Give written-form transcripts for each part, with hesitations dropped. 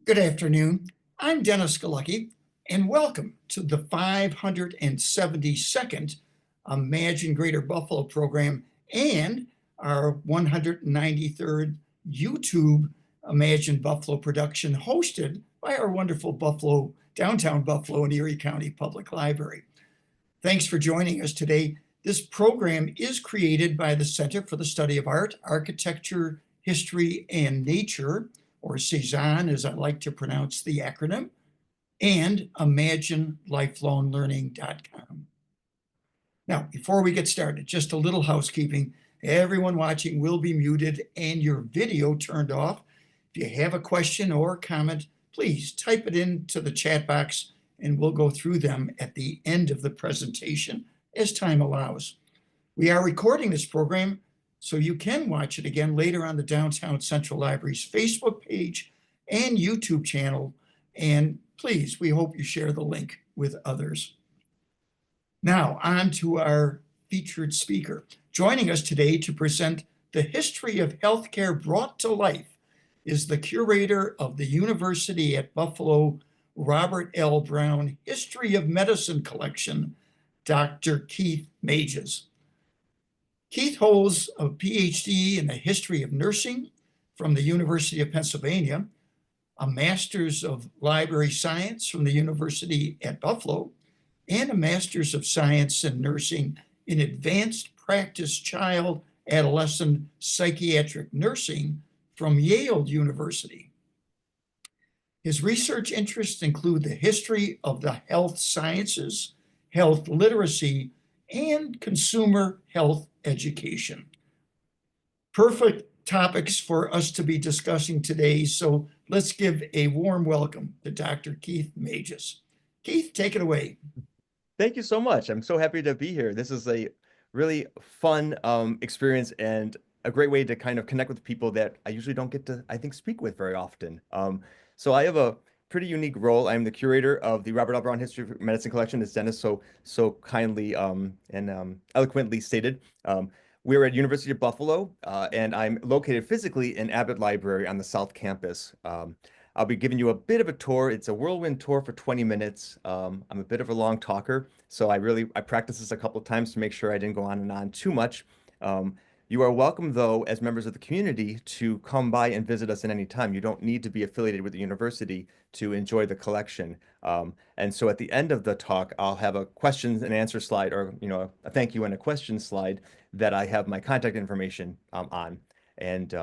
Good afternoon. I'm Dennis Galucki, and welcome to the 572nd Imagine Greater Buffalo program and our 193rd YouTube Imagine Buffalo production hosted by our wonderful downtown Buffalo and Erie County Public Library. Thanks for joining us today. This program is created by the Center for the Study of Art, Architecture, History, and Nature, or C-SAAHN, as I like to pronounce the acronym, and ImagineLifelongLearning.com. Now, before we get started, just a little housekeeping. Everyone watching will be muted and your video turned off. If you have a question or comment, please type it into the chat box and we'll go through them at the end of the presentation as time allows. We are recording this program so you can watch it again later on the Downtown Central Library's Facebook page and YouTube channel. And please, we hope you share the link with others. Now, on to our featured speaker. Joining us today to present the history of healthcare brought to life is the curator of the University at Buffalo Robert L. Brown History of Medicine Collection, Dr. Keith Mages. Keith holds a PhD in the history of nursing from the University of Pennsylvania, a Master's of Library Science from the University at Buffalo, and a Master's of Science in Nursing in Advanced Practice Child Adolescent Psychiatric Nursing from Yale University. His research interests include the history of the health sciences, health literacy, and consumer health education. Perfect topics for us to be discussing today, so let's give a warm welcome to Dr. Keith Mages. Keith, take it away. Thank you so much. I'm so happy to be here. This is a really fun experience and a great way to kind of connect with people that I usually don't get to, I think, speak with very often. So I have a pretty unique role. I'm the curator of the Robert L. Brown History of Medicine Collection, as Dennis so kindly and eloquently stated. We're at University of Buffalo, and I'm located physically in Abbott Library on the South Campus. I'll be giving you a bit of a tour. It's a whirlwind tour for 20 minutes. I'm a bit of a long talker, so I practiced this a couple of times to make sure I didn't go on and on too much. You are welcome, though, as members of the community, to come by and visit us at any time. You don't need to be affiliated with the university to enjoy the collection. And so at the end of the talk, I'll have a questions and answer slide, or a thank you and a question slide that I have my contact information on. And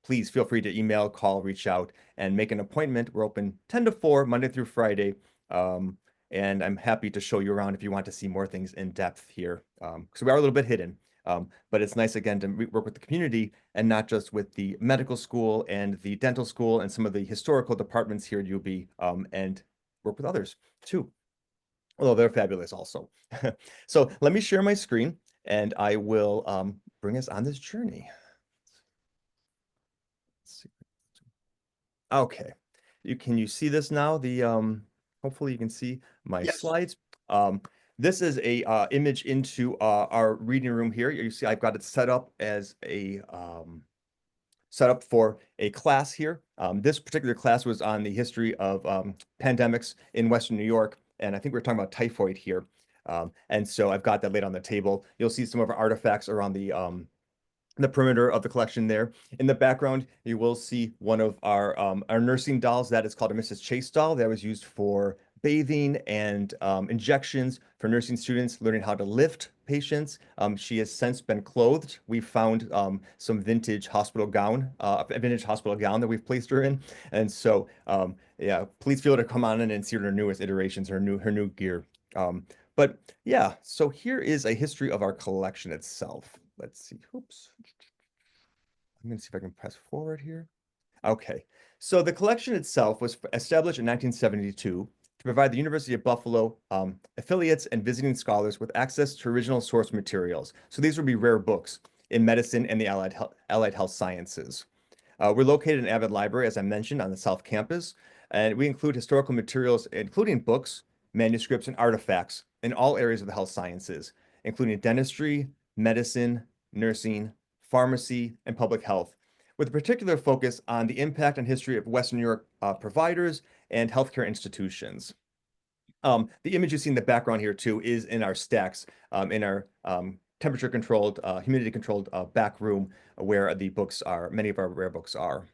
please feel free to email, call, reach out, and make an appointment. We're open 10 to 4, Monday through Friday. And I'm happy to show you around if you want to see more things in depth here. Because we are a little bit hidden. But it's nice, again, to work with the community and not just with the medical school and the dental school and some of the historical departments here at UB, and work with others too, although they're fabulous also. So let me share my screen and I will bring us on this journey. Let's see. Okay, can you see this now? Hopefully you can see my Yes. slides. This is a image into our reading room here. You see, I've got it set up as a setup for a class here. This particular class was on the history of pandemics in Western New York, and I think we're talking about typhoid here. And so I've got that laid on the table. You'll see some of our artifacts around the perimeter of the collection there. In the background, you will see one of our nursing dolls. That is called a Mrs. Chase doll. That was used for bathing and injections for nursing students learning how to lift patients. She has since been clothed. We found some vintage hospital gown, a vintage hospital gown that we've placed her in. And so, yeah, please feel to come on in and see her newest iterations, her new gear. But yeah, so here is a history of our collection itself. Let's see. Oops. I'm going to see if I can press forward here. Okay. So the collection itself was established in 1972 to provide the University of Buffalo affiliates and visiting scholars with access to original source materials. So these would be rare books in medicine and the allied health sciences. We're located in Abbott Library, as I mentioned, on the South Campus, and we include historical materials, including books, manuscripts, and artifacts in all areas of the health sciences, including dentistry, medicine, nursing, pharmacy, and public health. with a particular focus on the impact and history of Western New York providers and healthcare institutions. The image you see in the background here too is in our stacks, in our temperature controlled, humidity controlled back room where the books are, many of our rare books are.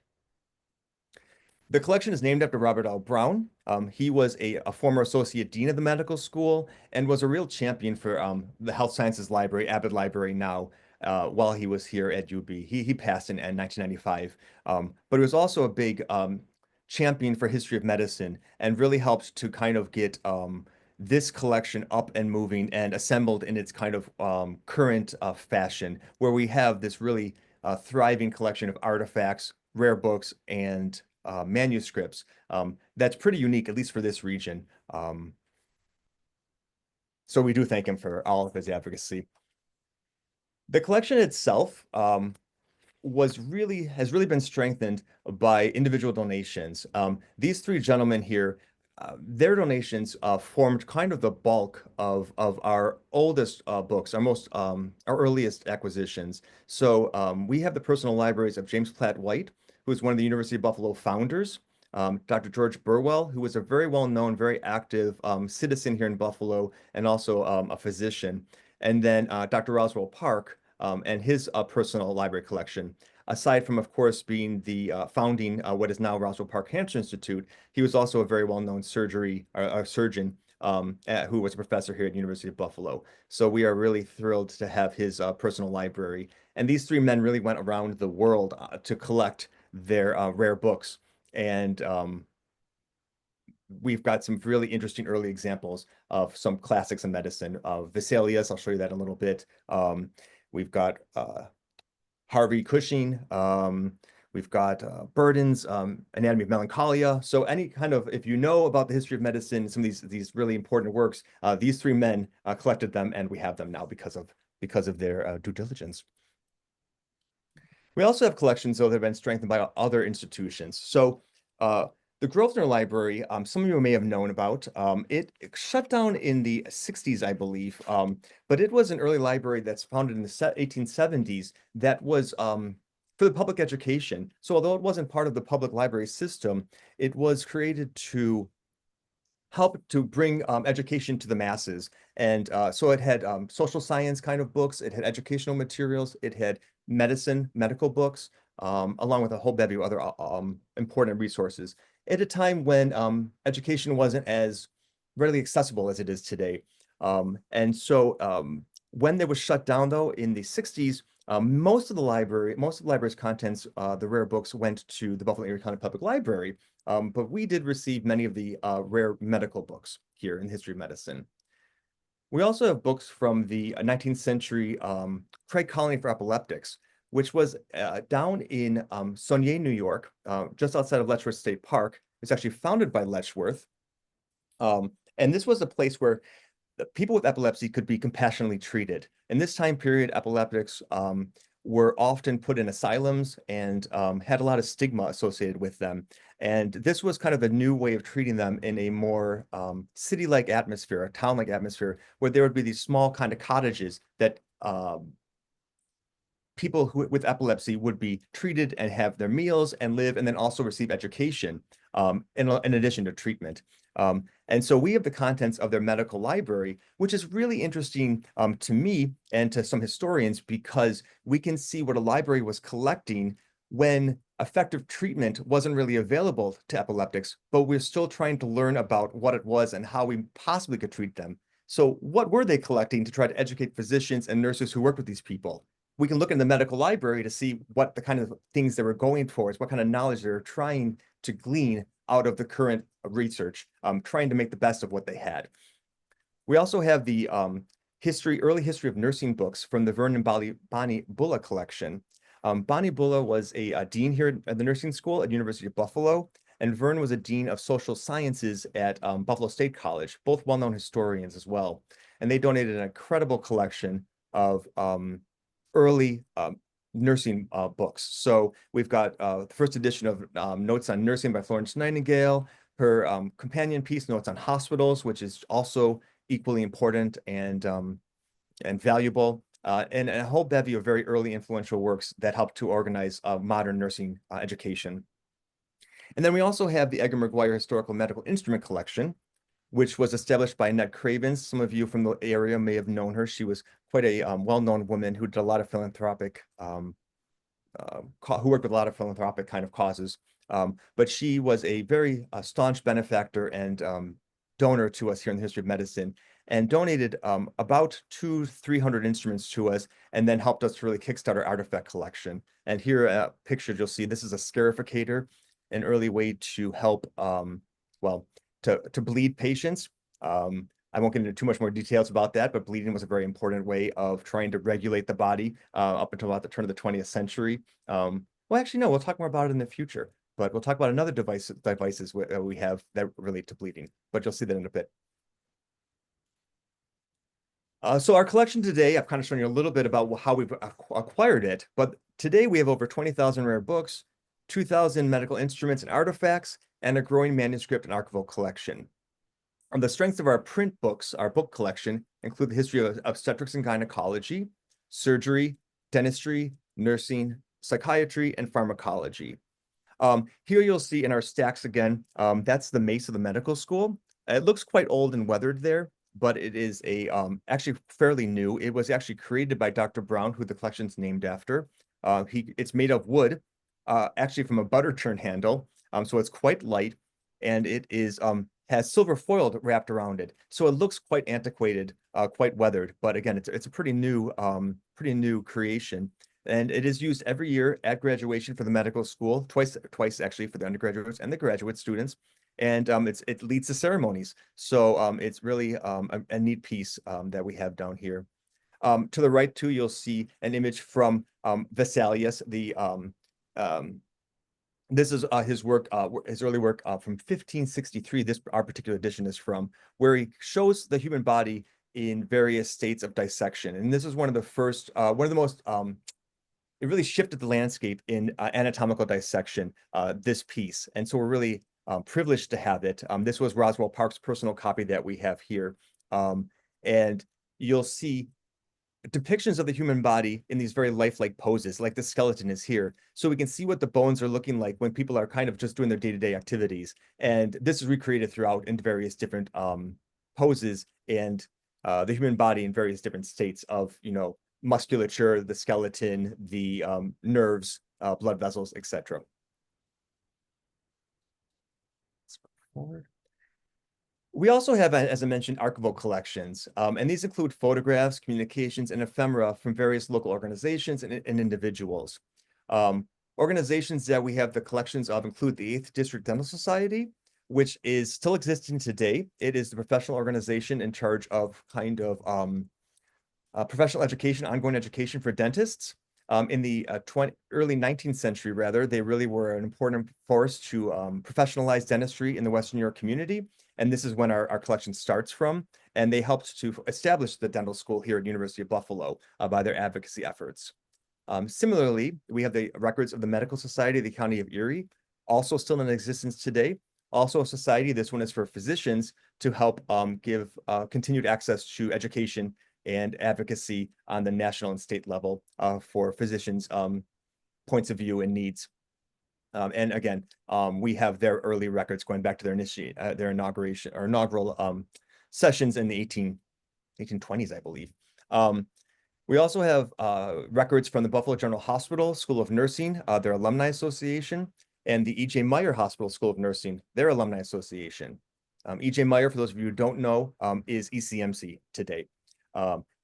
The collection is named after Robert L. Brown. He was a former associate dean of the medical school and was a real champion for the health sciences library, Abbott Library now, while he was here at UB. He passed in 1995, but he was also a big champion for history of medicine and really helped to kind of get this collection up and moving and assembled in its kind of current fashion, where we have this really thriving collection of artifacts, rare books, and manuscripts. That's pretty unique, at least for this region. So we do thank him for all of his advocacy. The collection itself has really been strengthened by individual donations. These three gentlemen here, their donations formed kind of the bulk of our oldest books, our earliest acquisitions. So we have the personal libraries of James Platt White, who is one of the University of Buffalo founders, Dr. George Burwell, who was a very well-known, very active citizen here in Buffalo, and also a physician, and then Dr. Roswell Park, and his personal library collection. Aside from, of course, being the founding what is now Roswell Park Cancer Institute, he was also a very well-known surgeon who was a professor here at the University of Buffalo. So we are really thrilled to have his personal library. And these three men really went around the world to collect their rare books. And we've got some really interesting early examples of some classics in medicine. Vesalius, I'll show you that in a little bit. We've got Harvey Cushing. We've got Burden's Anatomy of Melancholia. So any kind of, if you know about the history of medicine, some of these really important works, these three men collected them, and we have them now because of their due diligence. We also have collections, though, that have been strengthened by other institutions. So the Grosvenor Library, some of you may have known about. It shut down in the 60s, I believe, but it was an early library that's founded in the 1870s that was for the public education. So although it wasn't part of the public library system, it was created to help to bring education to the masses. And so it had social science kind of books, it had educational materials, it had medical books, along with a whole bevy of other important resources at a time when education wasn't as readily accessible as it is today. And so when they was shut down, though, in the 60s, most of the library's contents, the rare books, went to the Buffalo Erie County Public Library, but we did receive many of the rare medical books here in the history of medicine. We also have books from the 19th century Craig Colony for Epileptics, which was down in Saunier, New York, just outside of Letchworth State Park. It's actually founded by Letchworth. And this was a place where people with epilepsy could be compassionately treated. In this time period, epileptics were often put in asylums and had a lot of stigma associated with them. And this was kind of a new way of treating them in a more city-like atmosphere, a town-like atmosphere, where there would be these small kind of cottages that people with epilepsy would be treated and have their meals and live, and then also receive education in addition to treatment. And so we have the contents of their medical library, which is really interesting to me and to some historians, because we can see what a library was collecting when effective treatment wasn't really available to epileptics, but we're still trying to learn about what it was and how we possibly could treat them. So what were they collecting to try to educate physicians and nurses who worked with these people? We can look in the medical library to see what the kind of things they were going towards, what kind of knowledge they were trying to glean out of the current research, trying to make the best of what they had. We also have the early history of nursing books from the Vernon Bonnie Bulla collection. Bonnie Bulla was a dean here at the nursing school at University of Buffalo, and Vern was a dean of social sciences at Buffalo State College, both well-known historians as well. And they donated an incredible collection of early nursing books. So we've got the first edition of Notes on Nursing by Florence Nightingale, her companion piece, Notes on Hospitals, which is also equally important and valuable. and a whole bevy of very early influential works that helped to organize modern nursing education. And then we also have the Edgar McGuire Historical Medical Instrument Collection, which was established by Annette Cravens. Some of you from the area may have known her. She was quite a well-known woman who did a lot of philanthropic, who worked with a lot of philanthropic kind of causes. But she was a very staunch benefactor and donor to us here in the history of medicine, and donated about 300 instruments to us, and then helped us to really kickstart our artifact collection. And here pictured, you'll see this is a scarificator, an early way to help, well, to bleed patients. I won't get into too much more details about that, but bleeding was a very important way of trying to regulate the body up until about the turn of the 20th century. Well, actually, no, we'll talk more about it in the future, but we'll talk about another devices we have that relate to bleeding, but you'll see that in a bit. So our collection today, I've kind of shown you a little bit about how we've acquired it, but today we have over 20,000 rare books, 2,000 medical instruments and artifacts, and a growing manuscript and archival collection. The strengths of our print books, our book collection, include the history of obstetrics and gynecology, surgery, dentistry, nursing, psychiatry, and pharmacology. Here you'll see in our stacks again, that's the mace of the medical school. It looks quite old and weathered there, but it is actually fairly new. It was actually created by Dr. Brown, who the collection's named after. It's made of wood, actually from a butter churn handle, so it's quite light, and it has silver foil wrapped around it, so it looks quite antiquated, quite weathered. But again, it's a pretty new creation, and it is used every year at graduation for the medical school, twice actually for the undergraduates and the graduate students, and it leads the ceremonies. So it's really a neat piece that we have down here. To the right too, you'll see an image from Vesalius, this is his work, his early work from 1563. Our particular edition is from, where he shows the human body in various states of dissection. And this is one of the first, one of the most, it really shifted the landscape in anatomical dissection, this piece. And so we're really privileged to have it. This was Roswell Park's personal copy that we have here. And you'll see depictions of the human body in these very lifelike poses, like the skeleton is here. So we can see what the bones are looking like when people are kind of just doing their day-to-day activities. And this is recreated throughout into various different poses, and the human body in various different states of, musculature, the skeleton, the nerves, blood vessels, etc. Let's go forward. We also have, as I mentioned, archival collections, and these include photographs, communications, and ephemera from various local organizations and individuals. Organizations that we have the collections of include the 8th District Dental Society, which is still existing today. It is the professional organization in charge of kind of professional education, ongoing education for dentists. In the early 19th century, rather, they really were an important force to professionalize dentistry in the Western New York community. And this is when our collection starts from. And they helped to establish the dental school here at University of Buffalo by their advocacy efforts. Similarly, we have the records of the Medical Society of the County of Erie, also still in existence today. Also a society, this one is for physicians to help give continued access to education and advocacy on the national and state level for physicians' points of view and needs. And again, we have their early records going back to their inaugural sessions in the 1820s, I believe. We also have records from the Buffalo General Hospital School of Nursing, their alumni association, and the E.J. Meyer Hospital School of Nursing, their alumni association. E.J. Meyer, for those of you who don't know, is ECMC today.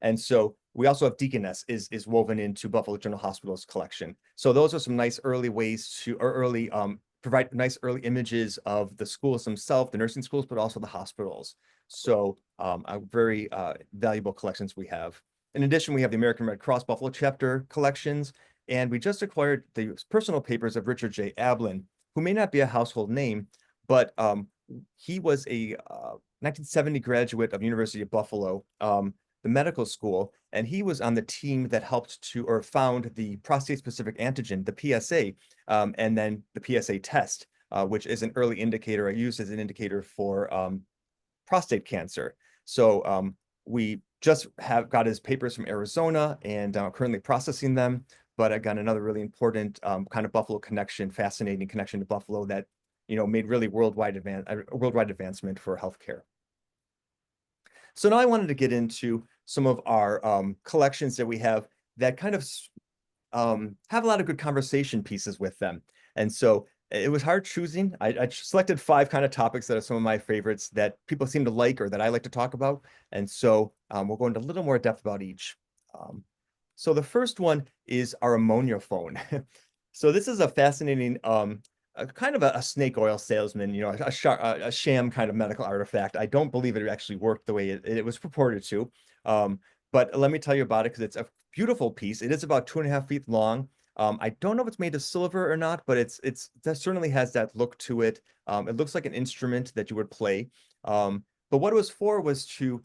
And so we also have Deaconess is woven into Buffalo General Hospital's collection. So those are some nice early ways to, or early, provide nice early images of the schools themselves, the nursing schools, but also the hospitals. So very valuable collections we have. In addition, we have the American Red Cross Buffalo chapter collections, and we just acquired the personal papers of Richard J. Ablin, who may not be a household name, but he was a 1970 graduate of University of Buffalo, the medical school, and he was on the team that helped to, or found the prostate-specific antigen, the PSA, and then the PSA test, which is an early indicator, used as an indicator for prostate cancer. So we just have got his papers from Arizona and currently processing them. But again, another really important kind of Buffalo connection, fascinating connection to Buffalo that, made really worldwide advancement for healthcare. So now I wanted to get into some of our collections that we have that kind of have a lot of good conversation pieces with them. And so it was hard choosing. I selected 5 kind of topics that are some of my favorites that people seem to like or that I like to talk about. And so we'll go into a little more depth about each. Um, so the first one is our ammonia phone. So this is a fascinating, a kind of a snake oil salesman, a sham kind of medical artifact. I don't believe it actually worked the way it was purported to. Um, but let me tell you about it because it's a beautiful piece. It is about 2.5 feet long. I don't know if it's made of silver or not, but that certainly has that look to it. It looks like an instrument that you would play. But what it was for was to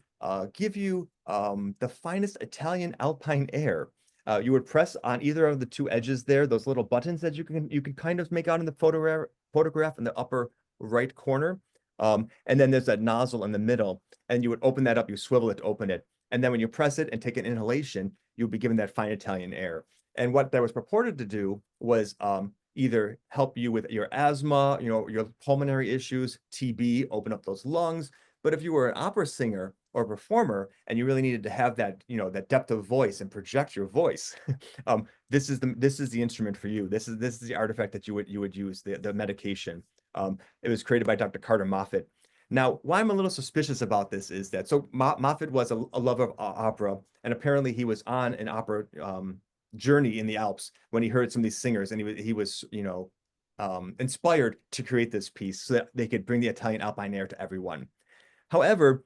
give you the finest Italian alpine air. You would press on either of the 2 edges there, those little buttons that you can kind of make out in the photograph in the upper right corner. And then there's that nozzle in the middle, and you would open that up, you swivel it to open it. And then when you press it and take an inhalation, you'll be given that fine Italian air. And what that was purported to do was either help you with your asthma, your pulmonary issues, TB, open up those lungs. But if you were an opera singer or performer and you really needed to have that, that depth of voice and project your voice, this is the instrument for you. This is the artifact that you would use, the medication. It was created by Dr. Carter Moffat. Now, why I'm a little suspicious about this is that Moffat was a lover of opera, and apparently he was on an opera journey in the Alps when he heard some of these singers, and he was inspired to create this piece so that they could bring the Italian alpine air to everyone. However,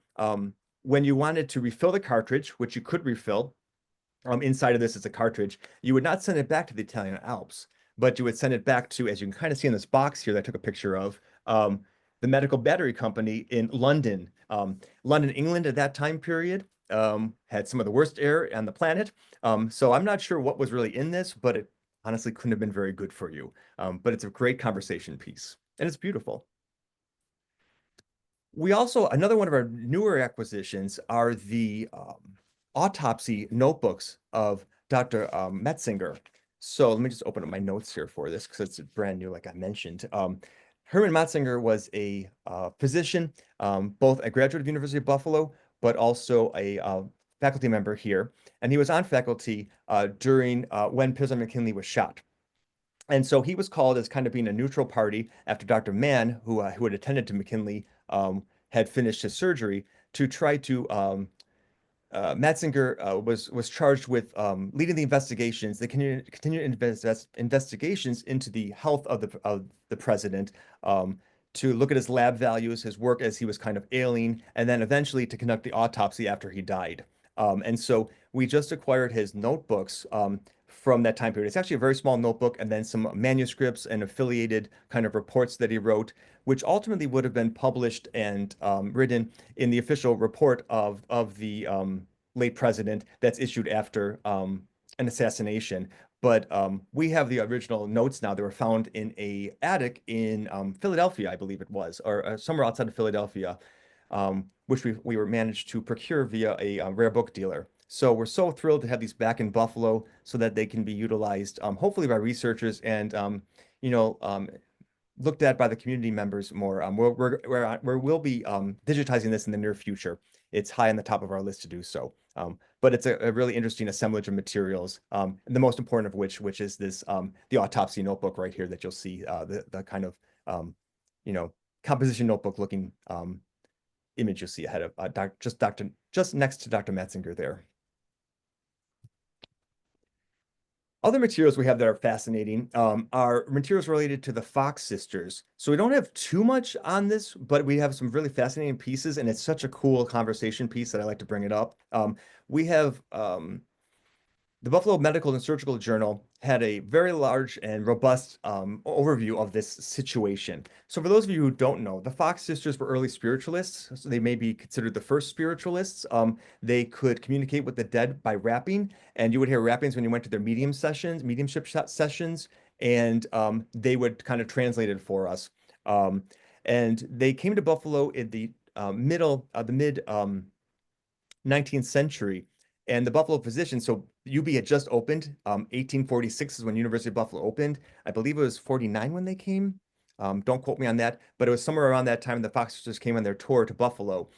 when you wanted to refill the cartridge, which you could refill, inside of this is a cartridge, you would not send it back to the Italian Alps, but you would send it back to, as you can kind of see in this box here that I took a picture of, the Medical Battery Company in London. London, England at that time period had some of the worst air on the planet. So I'm not sure what was really in this, but it honestly couldn't have been very good for you. But it's a great conversation piece, and it's beautiful. We also, another one of our newer acquisitions are the autopsy notebooks of Dr. Metzinger. So let me just open up my notes here for this because it's brand new, like I mentioned. Herman Metzinger was a physician, both a graduate of University of Buffalo, but also a faculty member here. And he was on faculty during when President McKinley was shot. And so he was called as kind of being a neutral party after Dr. Mann, who had attended to McKinley, had finished his surgery to try to Matzinger was charged with leading the investigations, the continued investigations into the health of the president, to look at his lab values, his work as he was kind of ailing, and then eventually to conduct the autopsy after he died. And so we just acquired his notebooks from that time period. It's actually a very small notebook, and then some manuscripts and affiliated kind of reports that he wrote, which ultimately would have been published and written in the official report of the late president that's issued after an assassination. But we have the original notes now that were found in a attic in Philadelphia, I believe it was, or somewhere outside of Philadelphia, which we were managed to procure via a rare book dealer. So we're so thrilled to have these back in Buffalo so that they can be utilized, hopefully by researchers and you know, looked at by the community members more. We'll be digitizing this in the near future. It's high on the top of our list to do so. But it's a really interesting assemblage of materials, and the most important of which is this the autopsy notebook right here that you'll see, the kind of you know, composition notebook looking image you'll see ahead of just next to Dr. Metzinger there. Other materials we have that are fascinating are materials related to the Fox sisters. So we don't have too much on this, but we have some really fascinating pieces, and it's such a cool conversation piece that I like to bring it up. We have the Buffalo Medical and Surgical Journal had a very large and robust overview of this situation. So for those of you who don't know, the Fox sisters were early spiritualists. So they may be considered the first spiritualists. They could communicate with the dead by rapping, and you would hear rappings when you went to their mediumship sessions, and they would kind of translate it for us. And they came to Buffalo in the mid 19th century. And the Buffalo Physicians, so UB had just opened. 1846 is when University of Buffalo opened. I believe it was 49 when they came. Don't quote me on that, but it was somewhere around that time the Fox sisters came on their tour to Buffalo.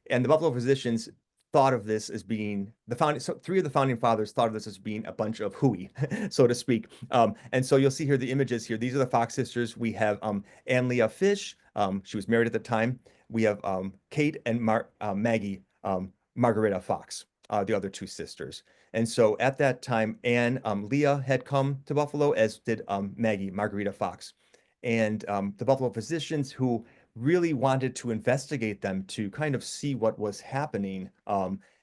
And the Buffalo Physicians thought of this as being the founding, so three of the founding fathers thought of this as being a bunch of hooey, so to speak. And so you'll see here the images here. These are the Fox sisters. We have Ann Leah Fish. She was married at the time. We have Kate and Maggie Margareta Fox, the other two sisters. And so at that time, Anne Leah had come to Buffalo, as did Maggie Margareta Fox. And the Buffalo Physicians, who really wanted to investigate them to kind of see what was happening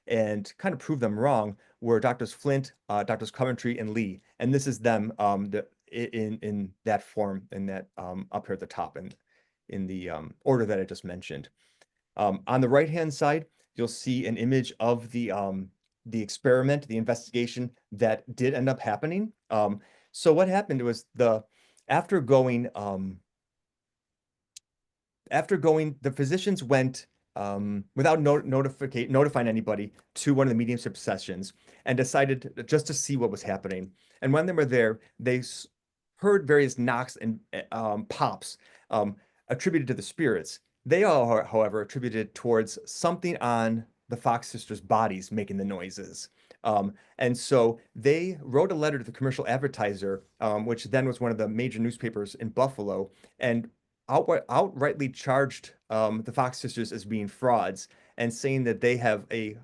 and kind of prove them wrong, were Doctors Flint, Doctors Coventry, and Lee. And this is them in that form, in that up here at the top, and in the order that I just mentioned. On the right-hand side, you'll see an image of the experiment, the investigation that did end up happening. So what happened was after going, the physicians went without notifying anybody to one of the mediumship sessions and decided just to see what was happening. And when they were there, they heard various knocks and pops attributed to the spirits. They all, however, attributed towards something on the Fox sisters' bodies making the noises. And so they wrote a letter to the Commercial Advertiser, which then was one of the major newspapers in Buffalo, and outrightly charged the Fox sisters as being frauds, and saying that they have a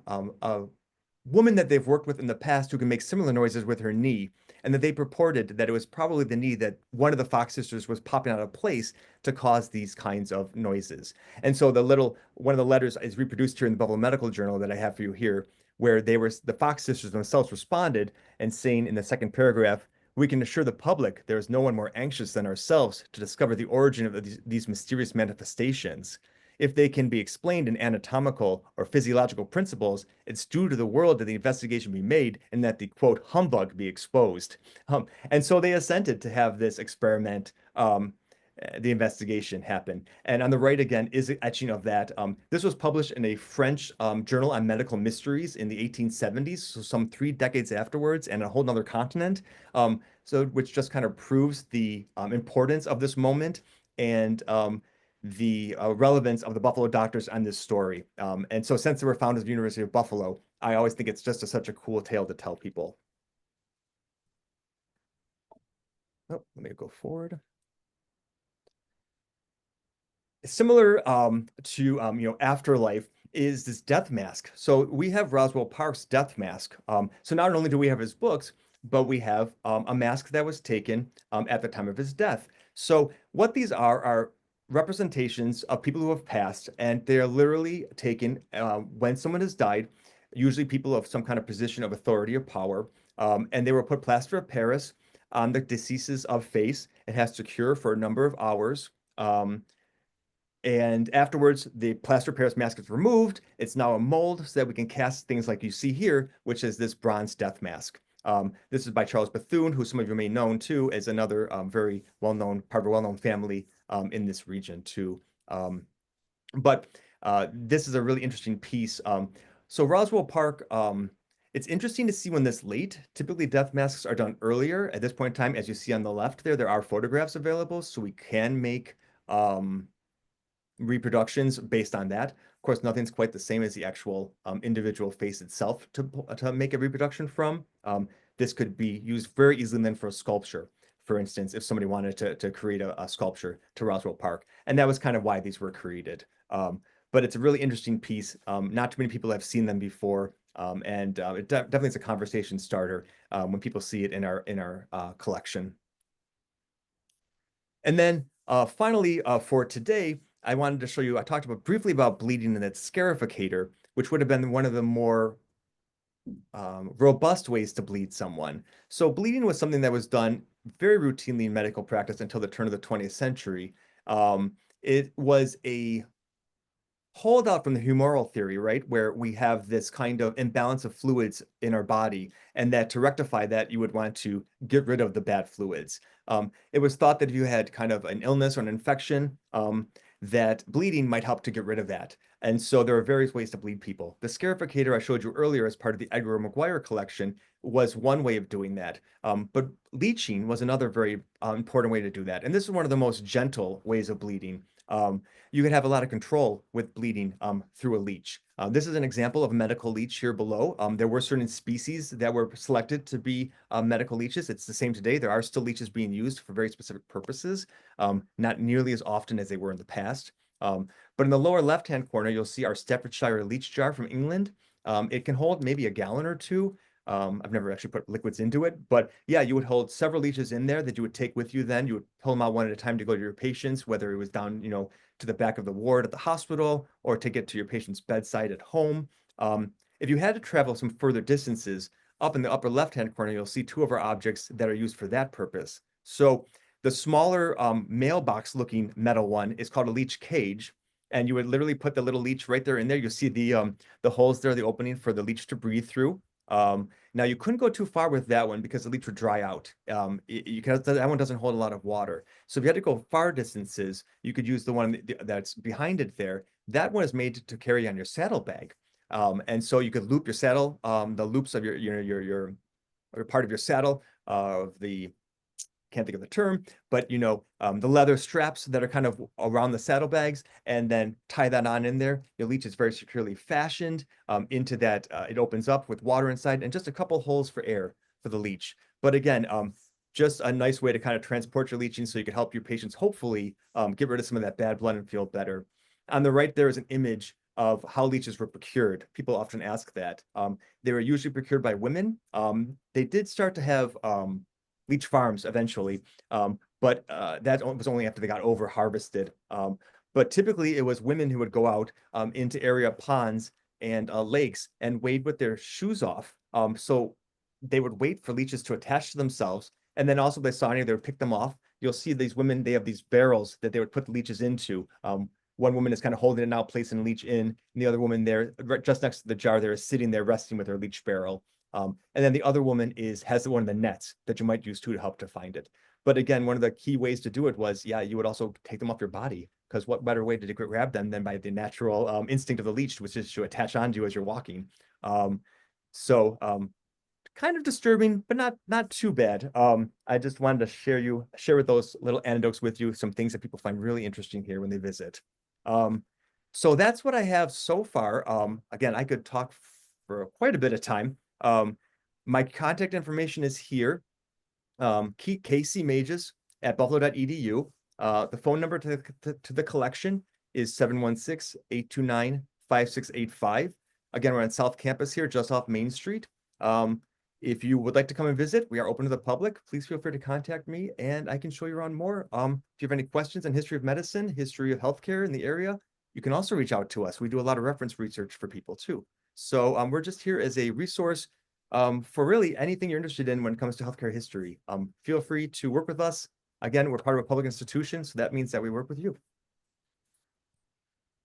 woman that they've worked with in the past who can make similar noises with her knee, and that they purported that it was probably the knee that one of the Fox sisters was popping out of place to cause these kinds of noises. And so one of the letters is reproduced here in the Buffalo Medical Journal that I have for you here, where the Fox sisters themselves responded and saying in the second paragraph, "We can assure the public there is no one more anxious than ourselves to discover the origin of these mysterious manifestations. If they can be explained in anatomical or physiological principles, it's due to the world that the investigation be made and that the quote humbug be exposed." And so they assented to have this experiment, the investigation happen. And on the right again is an etching of that. This was published in a French journal on medical mysteries in the 1870s, so some 3 decades afterwards, and a whole nother continent. So which just kind of proves the importance of this moment and the relevance of the Buffalo doctors on this story. And so since they were founded at the University of Buffalo, I always think it's just such a cool tale to tell people. Oh, let me go forward. Similar to Afterlife is this death mask. So we have Roswell Park's death mask. So not only do we have his books, but we have a mask that was taken at the time of his death. So what these are representations of people who have passed, and they're literally taken when someone has died, usually people of some kind of position of authority or power, and they were put plaster of Paris on the deceased's face. It has to cure for a number of hours. And afterwards, the plaster of Paris mask is removed. It's now a mold so that we can cast things like you see here, which is this bronze death mask. This is by Charles Bethune, who some of you may know too, as another very well-known, part of a well-known family in this region too. But this is a really interesting piece. So Roswell Park, it's interesting to see when this late. Typically, death masks are done earlier. At this point in time, as you see on the left there are photographs available, so we can make reproductions based on that. Of course, nothing's quite the same as the actual individual face itself to make a reproduction from. This could be used very easily then for a sculpture, for instance, if somebody wanted to create a sculpture to Roswell Park. And that was kind of why these were created. But it's a really interesting piece. Not too many people have seen them before. And it definitely is a conversation starter when people see it in our collection. And then finally, for today, I wanted to show you, I talked briefly about bleeding and its scarificator, which would have been one of the more robust ways to bleed someone. So bleeding was something that was done very routinely in medical practice until the turn of the 20th century. It was a holdout from the humoral theory, right? Where we have this kind of imbalance of fluids in our body, and that to rectify that, you would want to get rid of the bad fluids. It was thought that if you had kind of an illness or an infection, that bleeding might help to get rid of that. And so there are various ways to bleed people. The scarificator I showed you earlier as part of the Edgar McGuire collection was one way of doing that. But leeching was another very important way to do that. And this is one of the most gentle ways of bleeding. You can have a lot of control with bleeding through a leech. This is an example of a medical leech here below. There were certain species that were selected to be medical leeches. It's the same today. There are still leeches being used for very specific purposes, not nearly as often as they were in the past. But in the lower left-hand corner, you'll see our Staffordshire leech jar from England. It can hold maybe a gallon or two. I've never actually put liquids into it, but yeah, you would hold several leeches in there that you would take with you then. You would pull them out one at a time to go to your patients, whether it was down, to the back of the ward at the hospital or to get to your patient's bedside at home. If you had to travel some further distances, up in the upper left-hand corner, you'll see two of our objects that are used for that purpose. So the smaller mailbox-looking metal one is called a leech cage, and you would literally put the little leech right there in there. You'll see the holes there, the opening for the leech to breathe through. Now you couldn't go too far with that one because the leech would dry out. That one doesn't hold a lot of water. So if you had to go far distances, you could use the one that's behind it there. That one is made to carry on your saddlebag. And so you could loop your saddle, the loops of your part of your saddle of the can't think of the term, but the leather straps that are kind of around the saddlebags, and then tie that on in there. Your leech is very securely fashioned into that. It opens up with water inside and just a couple holes for air for the leech. But again, just a nice way to kind of transport your leeching so you can help your patients hopefully get rid of some of that bad blood and feel better. On the right, there is an image of how leeches were procured. People often ask that. They were usually procured by women. They did start to have leech farms eventually, but that was only after they got over harvested. But typically it was women who would go out into area ponds and lakes and wade with their shoes off. So they would wait for leeches to attach to themselves. And then also by Saudi, they would pick them off. You'll see these women, they have these barrels that they would put the leeches into. One woman is kind of holding it now, placing a leech in, and the other woman there, right just next to the jar there, is sitting there resting with her leech barrel. And then the other woman has one of the nets that you might use too to help to find it. But again, one of the key ways to do it was, yeah, you would also take them off your body, because what better way to grab them than by the natural instinct of the leech, which is to attach onto you as you're walking. So kind of disturbing, but not too bad. I just wanted to share with those little anecdotes with you, some things that people find really interesting here when they visit. So that's what I have so far. Again, I could talk for quite a bit of time. My contact information is here. Casey Mages at buffalo.edu. The phone number to the collection is 716-829-5685. Again, we're on South Campus here, just off Main Street. If you would like to come and visit, we are open to the public. Please feel free to contact me and I can show you around more. If you have any questions on history of medicine, history of healthcare in the area, you can also reach out to us. We do a lot of reference research for people too. So we're just here as a resource for really anything you're interested in when it comes to healthcare history. Feel free to work with us. Again, we're part of a public institution, so that means that we work with you.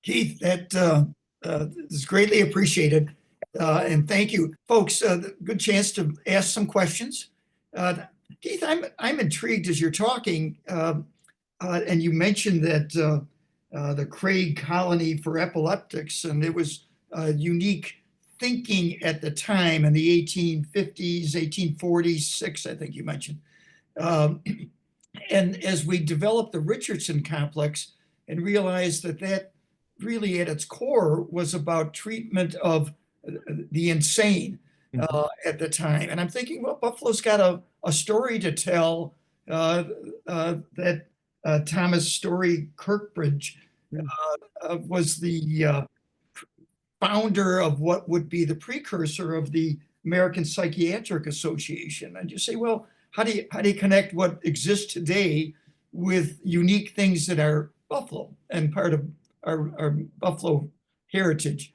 Keith, that is greatly appreciated. And thank you, folks. Good chance to ask some questions. Keith, I'm intrigued as you're talking, and you mentioned that the Craig Colony for Epileptics, and it was unique thinking at the time in the 1850s, 1846, I think you mentioned. And as we developed the Richardson complex and realized that really at its core was about treatment of the insane at the time. And I'm thinking, well, Buffalo's got a story to tell that Thomas Story Kirkbridge was the founder of what would be the precursor of the American Psychiatric Association. And you say, well, how do you connect what exists today with unique things that are Buffalo and part of our Buffalo heritage?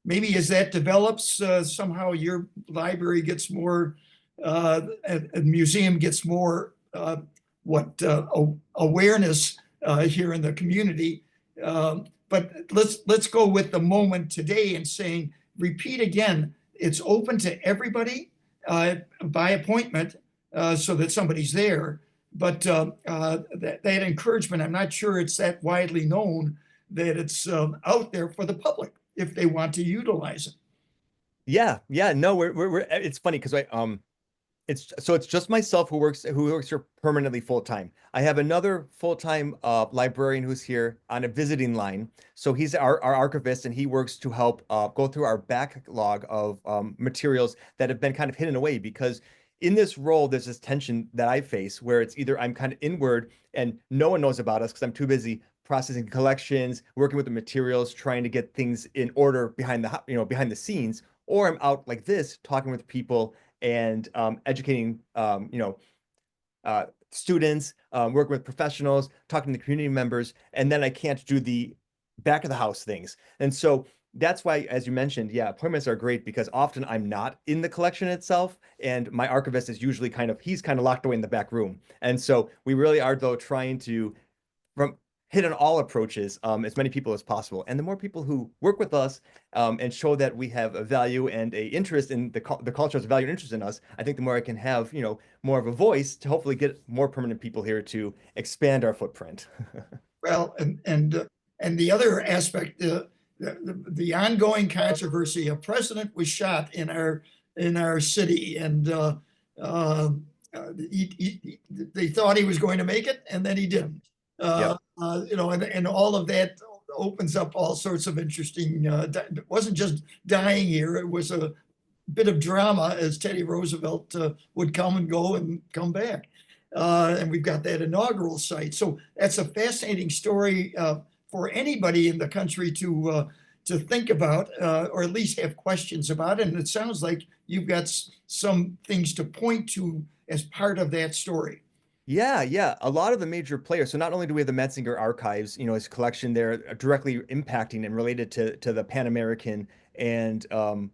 Maybe as that develops, somehow your library gets more, a museum gets more awareness here in the community. But let's go with the moment today and saying, repeat again, it's open to everybody by appointment so that somebody's there. but that encouragement, I'm not sure it's that widely known that it's out there for the public if they want to utilize it. Yeah, yeah, no, we're it's funny because it's just myself who works here permanently full time. I have another full time librarian who's here on a visiting line. So he's our archivist, and he works to help go through our backlog of materials that have been kind of hidden away. Because in this role, there's this tension that I face where it's either I'm kind of inward and no one knows about us because I'm too busy processing collections, working with the materials, trying to get things in order behind the scenes, or I'm out like this talking with people and educating students, working with professionals, talking to community members, and then I can't do the back of the house things. And so that's why, as you mentioned, yeah, appointments are great because often I'm not in the collection itself, and my archivist is usually he's kind of locked away in the back room. And so we really are though trying to from hit on all approaches, as many people as possible. And the more people who work with us and show that we have a value and a interest in the culture has a value and interest in us, I think the more I can have, more of a voice to hopefully get more permanent people here to expand our footprint. Well, and the other aspect, the ongoing controversy, a president was shot in our city, and uh, they thought he was going to make it, and then he didn't. Yep. And all of that opens up all sorts of interesting. It wasn't just dying here; it was a bit of drama as Teddy Roosevelt would come and go and come back. And we've got that inaugural site. So that's a fascinating story for anybody in the country to think about, or at least have questions about. And it sounds like you've got some things to point to as part of that story. Yeah, yeah. A lot of the major players. So not only do we have the Metzinger archives, his collection there directly impacting and related to the Pan American and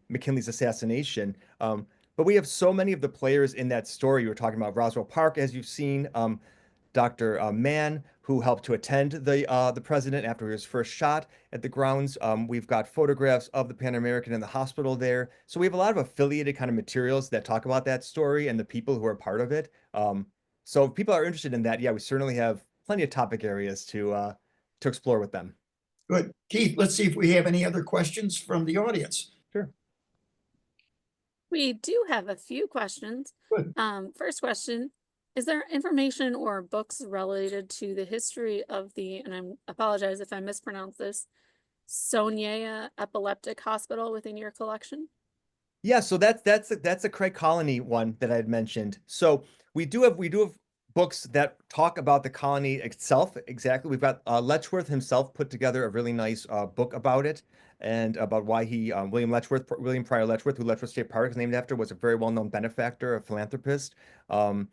McKinley's assassination. But we have so many of the players in that story. You were talking about Roswell Park, as you've seen, Dr. Mann, who helped to attend the president after he was first shot at the grounds. We've got photographs of the Pan American in the hospital there. So we have a lot of affiliated kind of materials that talk about that story and the people who are part of it. So if people are interested in that, yeah, we certainly have plenty of topic areas to explore with them. Good. Keith, let's see if we have any other questions from the audience. Sure. We do have a few questions. Good. First question, is there information or books related to the history of and I apologize if I mispronounce this, Sonia Epileptic Hospital within your collection? Yeah, so that's a Craig Colony one that I had mentioned. So we do have books that talk about the colony itself. Exactly. We've got Letchworth himself put together a really nice book about it and about why William Pryor Letchworth, who Letchworth State Park is named after, was a very well-known benefactor, a philanthropist, and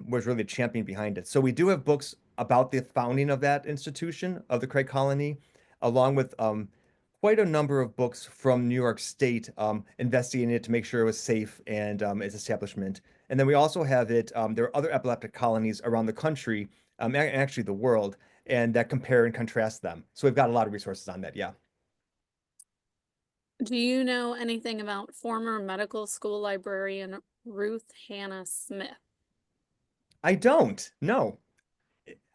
was really a champion behind it. So we do have books about the founding of that institution of the Craig Colony, along with quite a number of books from New York State investigating it to make sure it was safe and its establishment. And then we also have it, there are other epileptic colonies around the country, and actually the world, and that compare and contrast them. So we've got a lot of resources on that, yeah. Do you know anything about former medical school librarian Ruth Hannah Smith? I don't, no.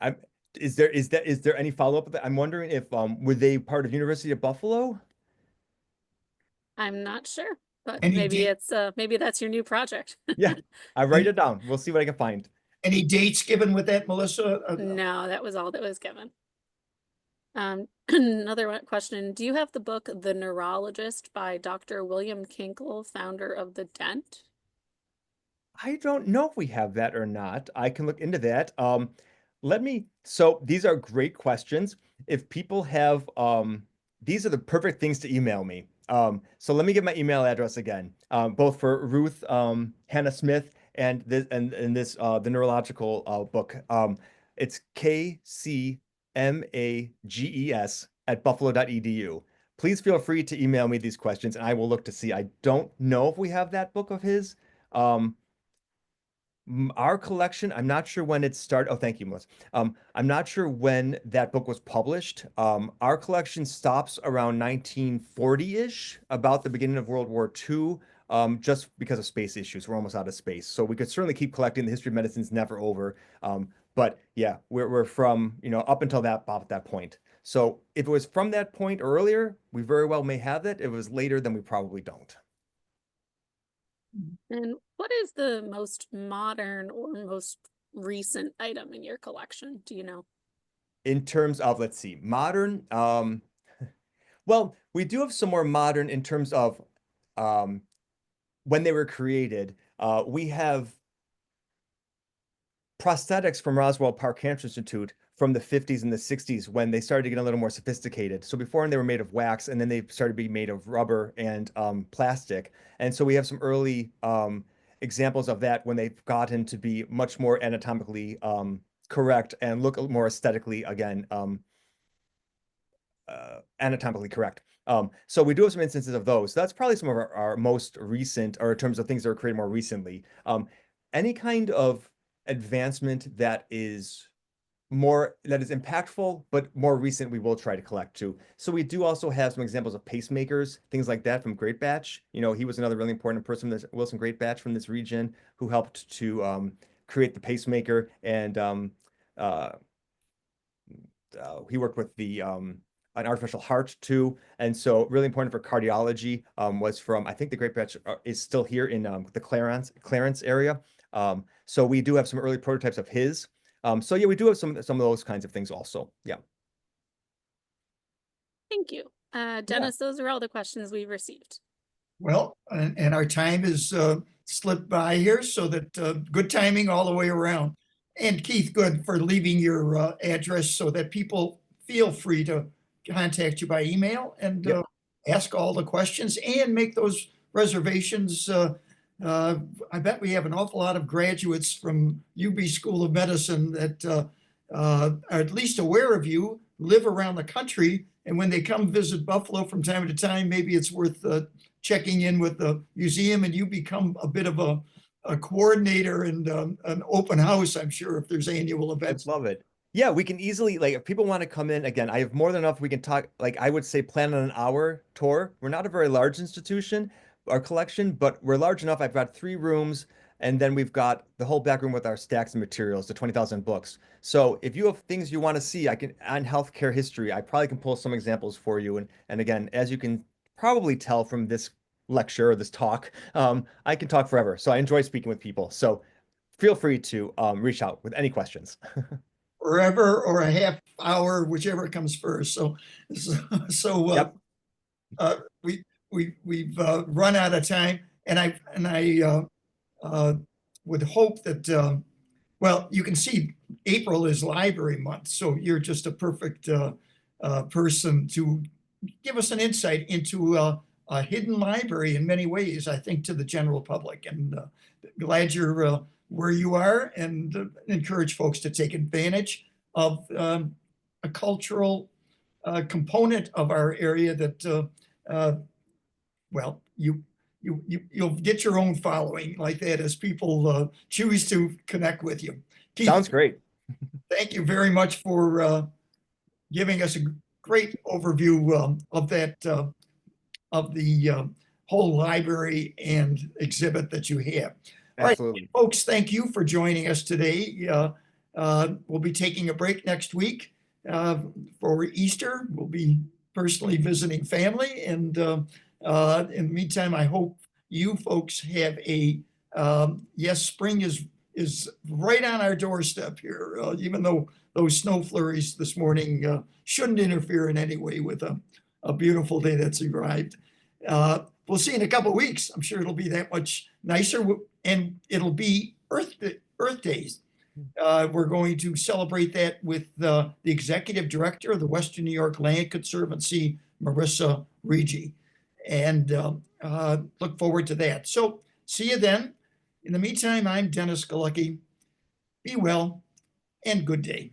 I, is there any follow-up with that? I'm wondering if were they part of University of Buffalo? I'm not sure, but Any maybe date, maybe that's your new project. Yeah, I write it down. We'll see what I can find. any dates given with that, Melissa? No, that was all that was given. Another question. Do you have the book The Neurologist by Dr. William Kinkle, founder of the Dent? I don't know if we have that or not. I can look into that. So these are great questions. If people have, these are the perfect things to email me. So let me give my email address again, both for Ruth, Hannah Smith and this, the neurological, book. It's KCMAGES@buffalo.edu. Please feel free to email me these questions and I will look to see. I don't know if we have that book of his. Our collection, I'm not sure when it started. Oh, thank you, Melissa. I'm not sure when that book was published. Our collection stops around 1940-ish, about the beginning of World War II. just because of space issues. We're almost out of space. So we could certainly keep collecting. The history of medicine's never over. But yeah, we're from, up until about that point. So if it was from that point or earlier, we very well may have it. If it was later, then we probably don't. And what is the most modern or most recent item in your collection? Do you know? In terms of, let's see, modern, well, we do have some more modern in terms of when they were created. We have prosthetics from Roswell Park Cancer Institute from the 50s and the 60s when they started to get a little more sophisticated. So before they were made of wax, and then they started being made of rubber and plastic. And so we have some early examples of that when they've gotten to be much more anatomically correct and look more aesthetically, again, anatomically correct. So we do have some instances of those. So that's probably some of our most recent, or in terms of things that were created more recently. Any kind of advancement that is impactful, but more recent, we will try to collect too. So we do also have some examples of pacemakers, things like that from Great Batch. He was another really important person, this Wilson Great Batch from this region, who helped to create the pacemaker, and he worked with the an artificial heart too. And so really important for cardiology was from, I think the Great Batch is still here in the Clarence area. So we do have some early prototypes of his. So yeah, we do have some of those kinds of things also. Yeah. Thank you. Dennis, those are all the questions we've received. Well, and our time is slipped by here, so that good timing all the way around. And Keith, good for leaving your address so that people feel free to contact you by email and ask all the questions and make those reservations. I bet we have an awful lot of graduates from UB School of Medicine that are at least aware of you, live around the country, and when they come visit Buffalo from time to time, maybe it's worth checking in with the museum, and you become a bit of a coordinator and an open house, I'm sure, if there's annual events. I'd love it. Yeah, we can easily, like, if people want to come in, again, I have more than enough. We can talk, like, I would say plan on an hour tour. We're not a very large institution, our collection, but we're large enough. I've got 3 rooms, and then we've got the whole back room with our stacks of materials, the 20,000 books. So if you have things you want to see, I can, on healthcare history, I probably can pull some examples for you. And again, as you can probably tell from this lecture or this talk, I can talk forever. So I enjoy speaking with people. So feel free to reach out with any questions. Forever or a half hour, whichever comes first. So Yep. We've run out of time, and I would hope that well, you can see April is library month, so you're just a perfect person to give us an insight into a hidden library in many ways, I think, to the general public. And glad you're where you are, and encourage folks to take advantage of a cultural component of our area that, well, you'll get your own following like that as people choose to connect with you. Keith, Sounds great. thank you very much for giving us a great overview of that, of the whole library and exhibit that you have. Absolutely. All right, folks, thank you for joining us today. We'll be taking a break next week for Easter. We'll be personally visiting family, and in the meantime, I hope you folks have a yes, spring is right on our doorstep here, even though those snow flurries this morning shouldn't interfere in any way with a beautiful day that's arrived. We'll see you in a couple of weeks. I'm sure it'll be that much nicer, and it'll be Earth Days. We're going to celebrate that with the executive director of the Western New York Land Conservancy, Marissa Rigi, and look forward to that. So see you then. In the meantime, I'm Dennis Galucki. Be well and good day.